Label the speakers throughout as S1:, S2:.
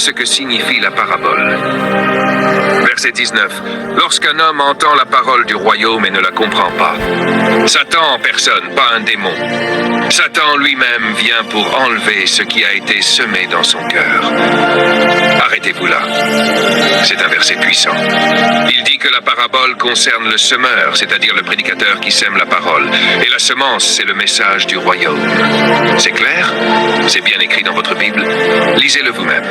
S1: ce que signifie la parabole. Verset 19. Lorsqu'un homme entend la parole du royaume et ne la comprend pas, Satan en personne, pas un démon, Satan lui-même vient pour enlever ce qui a été semé dans son cœur. Arrêtez-vous là. C'est un verset puissant. Il dit que la parabole concerne le semeur, c'est-à-dire le prédicateur qui sème la parole. Et la semence, c'est le message du royaume. C'est clair? C'est bien écrit dans votre Bible. Lisez-le vous-même.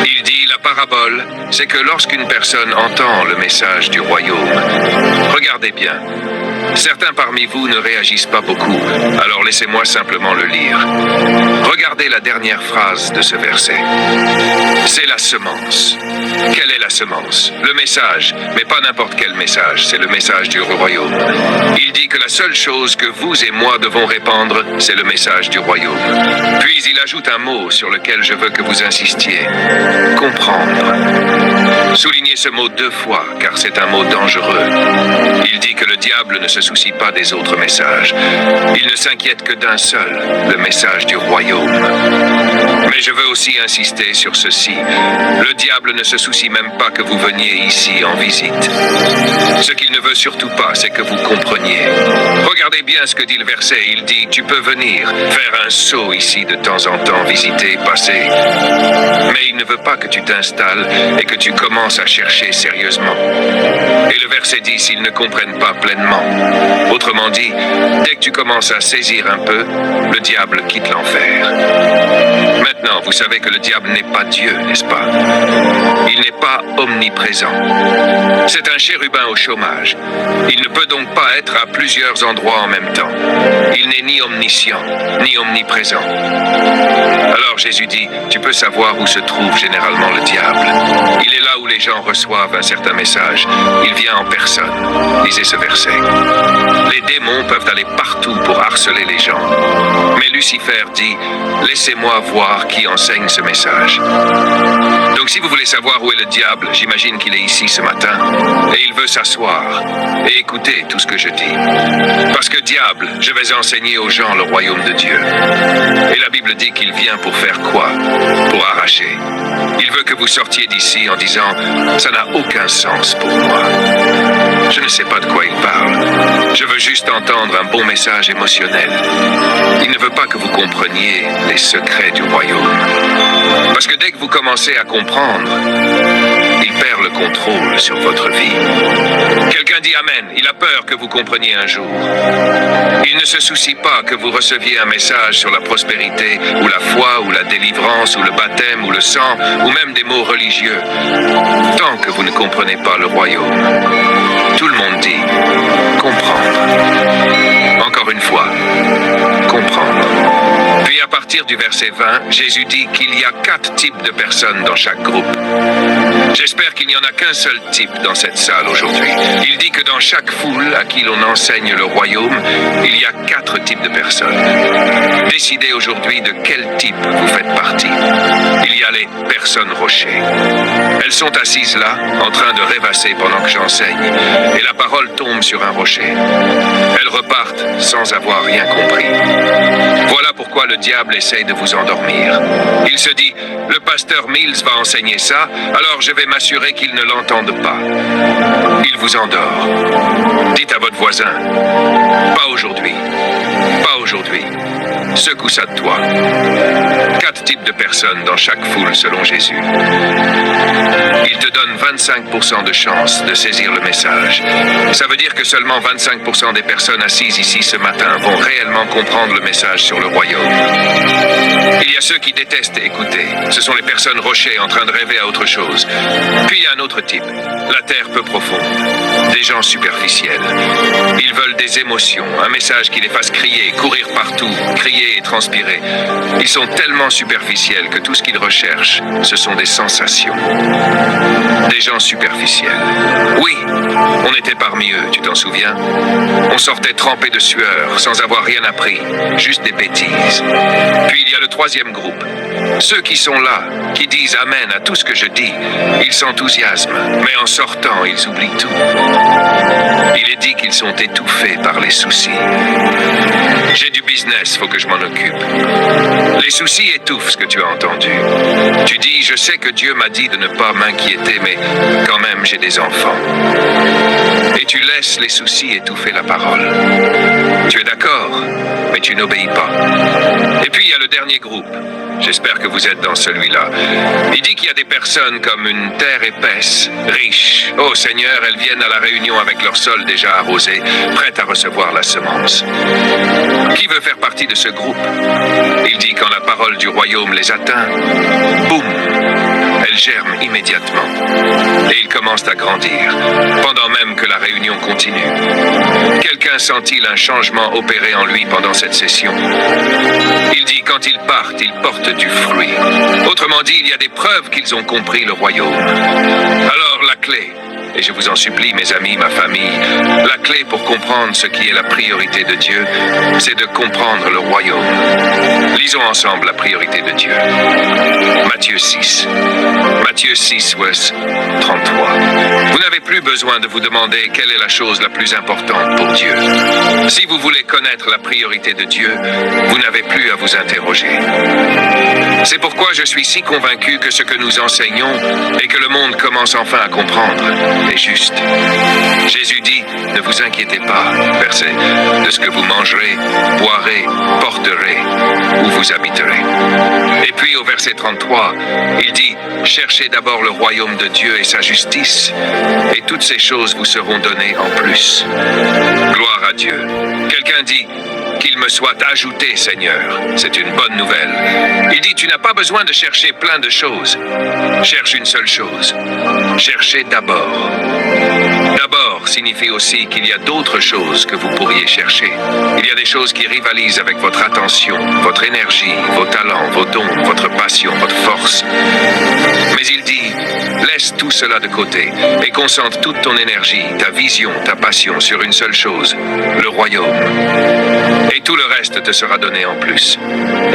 S1: Il dit, la parabole, c'est que lorsqu'une personne entend le message du royaume, regardez bien, certains parmi vous ne réagissent pas beaucoup, alors laissez-moi simplement le lire. Regardez la dernière phrase de ce verset. C'est la semence. Quelle est la semence? Le message, mais pas n'importe quel message, c'est le message du royaume. Il dit que la seule chose que vous et moi devons répandre, c'est le message du royaume. Puis il ajoute un mot sur lequel je veux que vous insistiez. Comprendre. Soulignez ce mot 2 fois, car c'est un mot dangereux. Il dit que le diable ne se soucie pas des autres messages. Il ne s'inquiète que d'un seul, le message du royaume. Mais je veux aussi insister sur ceci. Le diable ne se soucie même pas que vous veniez ici en visite. Ce qu'il ne veut surtout pas, c'est que vous compreniez. Regardez bien ce que dit le verset. Il dit, tu peux venir, faire un saut ici de temps en temps, visiter, passer. Mais il ne veut pas que tu t'installes et que tu commences à chercher sérieusement. Et le verset dit, s'ils ne comprennent pas pleinement. Autrement dit, dès que tu commences à saisir un peu, le diable quitte l'enfer. Maintenant, vous savez que le diable n'est pas Dieu, n'est-ce pas? Il n'est pas omniprésent. C'est un chérubin au chômage. Il ne peut donc pas être à plusieurs endroits en même temps. Il n'est ni omniscient, ni omniprésent. Alors Jésus dit, tu peux savoir où se trouve généralement le diable. Il est là où les gens reçoivent un certain message. Il vient en personne. Lisez ce verset. Les démons peuvent aller partout pour harceler les gens. Mais Lucifer dit, laissez-moi voir qui enseigne ce message. Donc si vous voulez savoir où est le diable, j'imagine qu'il est ici ce matin. Et il veut s'asseoir et écouter tout ce que je dis. Parce que diable, je vais enseigner aux gens le royaume de Dieu. Et la Bible dit qu'il vient pour faire quoi? Pour arracher. Il veut que vous sortiez d'ici en disant, ça n'a aucun sens pour moi. Je ne sais pas de quoi il parle. Je veux juste entendre un bon message émotionnel. Il ne veut pas que vous compreniez les secrets du royaume. Parce que dès que vous commencez à comprendre, il perd le contrôle sur votre vie. Quelqu'un dit Amen, il a peur que vous compreniez un jour. Il ne se soucie pas que vous receviez un message sur la prospérité, ou la foi, ou la délivrance, ou le baptême, ou le sang, ou même des mots religieux. Tant que vous ne comprenez pas le royaume. Tout le monde dit comprendre. Encore une fois, comprendre. Puis à partir du verset 20, Jésus dit qu'il y a 4 types de personnes dans chaque groupe. J'espère qu'il n'y en a qu'un seul type dans cette salle aujourd'hui. Il dit que dans chaque foule à qui l'on enseigne le royaume, il y a 4 types de personnes. Décidez aujourd'hui de quel type vous faites partie. Il y a les personnes rochers. Elles sont assises là, en train de rêvasser pendant que j'enseigne, et la parole tombe sur un rocher. Elles repartent sans avoir rien compris. Voilà pourquoi le diable essaye de vous endormir. Il se dit, le pasteur Mills va enseigner ça, alors je vais m'assurer qu'il ne l'entende pas. Il vous endort. Dites à votre voisin, pas aujourd'hui, pas aujourd'hui. Secoue ça de toi. 4 types de personnes dans chaque foule selon Jésus. Il te donne 25% de chance de saisir le message. Ça veut dire que seulement 25% des personnes assises ici ce matin vont réellement comprendre le message sur le royaume. Il y a ceux qui détestent écouter. Ce sont les personnes rochers en train de rêver à autre chose. Puis il y a un autre type, la terre peu profonde. Des gens superficiels. Ils veulent des émotions, un message qui les fasse crier, courir partout, crier et transpirer. Ils sont tellement superficiels que tout ce qu'ils recherchent, ce sont des sensations. Des gens superficiels. Oui, on était parmi eux, tu t'en souviens? On sortait trempés de sueur, sans avoir rien appris, juste des bêtises. Puis il y a le 3e groupe. Ceux qui sont là, qui disent Amen à tout ce que je dis, ils s'enthousiasment, mais en sortant, ils oublient tout. Il est dit qu'ils sont étouffés par les soucis. J'ai du business, faut que je m'en occupe. Les soucis étouffent ce que tu as entendu. Tu dis, je sais que Dieu m'a dit de ne pas m'inquiéter, mais quand même j'ai des enfants. Et tu laisses les soucis étouffer la parole. Tu es d'accord, mais tu n'obéis pas. Et puis il y a le dernier groupe. J'espère que vous êtes dans celui-là. Il dit qu'il y a des personnes comme une terre épaisse, riche. Oh Seigneur, elles viennent à la réunion avec leur sol déjà arrosé, prêtes à recevoir la semence. Qui veut faire partie de ce groupe? Il dit quand la parole du royaume les atteint, boum, elles germent immédiatement. Et ils commencent à grandir, pendant même que la réunion continue. Quelqu'un sent-il un changement opéré en lui pendant cette session? Il dit quand ils partent, ils portent du fruit. Autrement dit, il y a des preuves qu'ils ont compris le royaume. Alors la clé, et je vous en supplie mes amis, ma famille, la clé pour comprendre ce qui est la priorité de Dieu, c'est de comprendre le royaume. Lisons ensemble la priorité de Dieu. Matthieu 6. Matthieu 6, verset 33. Vous n'avez plus besoin de vous demander quelle est la chose la plus importante pour Dieu. Si vous voulez connaître la priorité de Dieu, vous n'avez plus à vous interroger. C'est pourquoi je suis si convaincu que ce que nous enseignons et que le monde commence enfin à comprendre est juste. Jésus dit, ne vous inquiétez pas, verset, de ce que vous mangerez, boirez, porterez, où vous habiterez. Et puis au verset 33, il dit, cherchez d'abord le royaume de Dieu et sa justice, et toutes ces choses vous seront données en plus. Gloire à Dieu. Quelqu'un dit, qu'il me soit ajouté, Seigneur. C'est une bonne nouvelle. Il dit, tu n'as pas besoin de chercher plein de choses. Cherche une seule chose. Cherchez d'abord. D'abord signifie aussi qu'il y a d'autres choses que vous pourriez chercher. Il y a des choses qui rivalisent avec votre attention, votre énergie, vos talents, vos dons, votre passion, votre force. Mais il dit, laisse tout cela de côté et concentre toute ton énergie, ta vision, ta passion sur une seule chose, le royaume. Et tout le reste te sera donné en plus.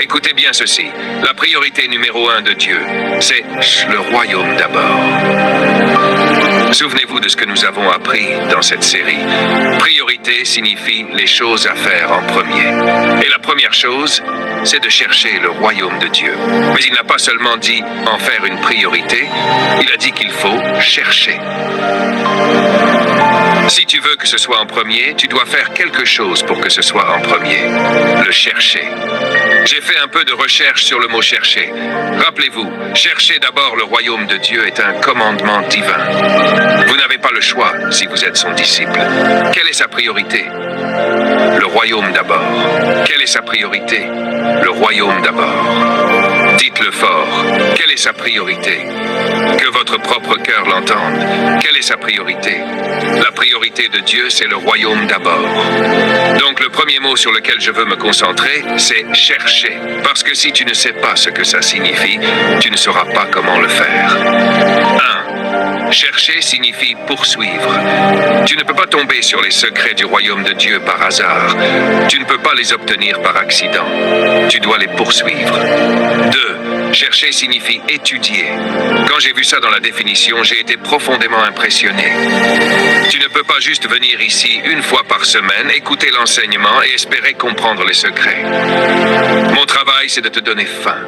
S1: Écoutez bien ceci, la priorité numéro 1 de Dieu, c'est le royaume d'abord. Souvenez-vous de ce que nous avons appris dans cette série. Priorité signifie les choses à faire en premier. Et la première chose, c'est de chercher le royaume de Dieu. Mais il n'a pas seulement dit en faire une priorité, il a dit qu'il faut chercher. Si tu veux que ce soit en premier, tu dois faire quelque chose pour que ce soit en premier. Le chercher. J'ai fait un peu de recherche sur le mot chercher. Rappelez-vous, chercher d'abord le royaume de Dieu est un commandement divin. Vous n'avez pas le choix si vous êtes son disciple. Quelle est sa priorité? Le royaume d'abord. Quelle est sa priorité? Le royaume d'abord. Dites-le fort. Quelle est sa priorité? Que votre propre cœur l'entende. Quelle est sa priorité? La priorité de Dieu, c'est le royaume d'abord. Donc le premier mot sur lequel je veux me concentrer, c'est chercher. Parce que si tu ne sais pas ce que ça signifie, tu ne sauras pas comment le faire. 1. Chercher signifie poursuivre. Tu ne peux pas tomber sur les secrets du royaume de Dieu par hasard. Tu ne peux pas les obtenir par accident. Tu dois les poursuivre. 2. Chercher signifie étudier. Quand j'ai vu ça dans la définition, j'ai été profondément impressionné. Tu ne peux pas juste venir ici une fois par semaine, écouter l'enseignement et espérer comprendre les secrets. Mon travail, c'est de te donner faim,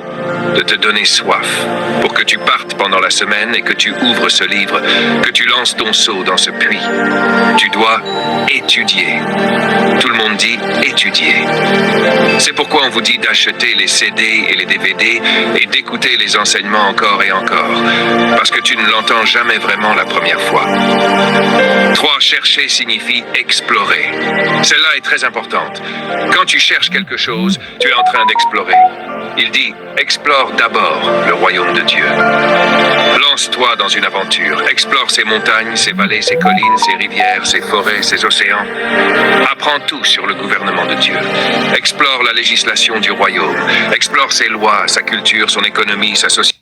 S1: de te donner soif, pour que tu partes pendant la semaine et que tu ouvres ce livre, que tu lances ton seau dans ce puits. Tu dois étudier. Tout le monde dit étudier. C'est pourquoi on vous dit d'acheter les CD et les DVD et d'écouter les enseignements encore et encore, parce que tu ne l'entends jamais vraiment la première fois. 3. Chercher signifie explorer. Celle-là est très importante. Quand tu cherches quelque chose, tu es en train d'explorer. Il dit, explore d'abord le royaume de Dieu. Lance-toi dans une aventure. Explore ses montagnes, ses vallées, ses collines, ses rivières, ses forêts, ses océans. Apprends tout sur le gouvernement de Dieu. Explore la législation du royaume. Explore ses lois, sa culture, son économie, sa société.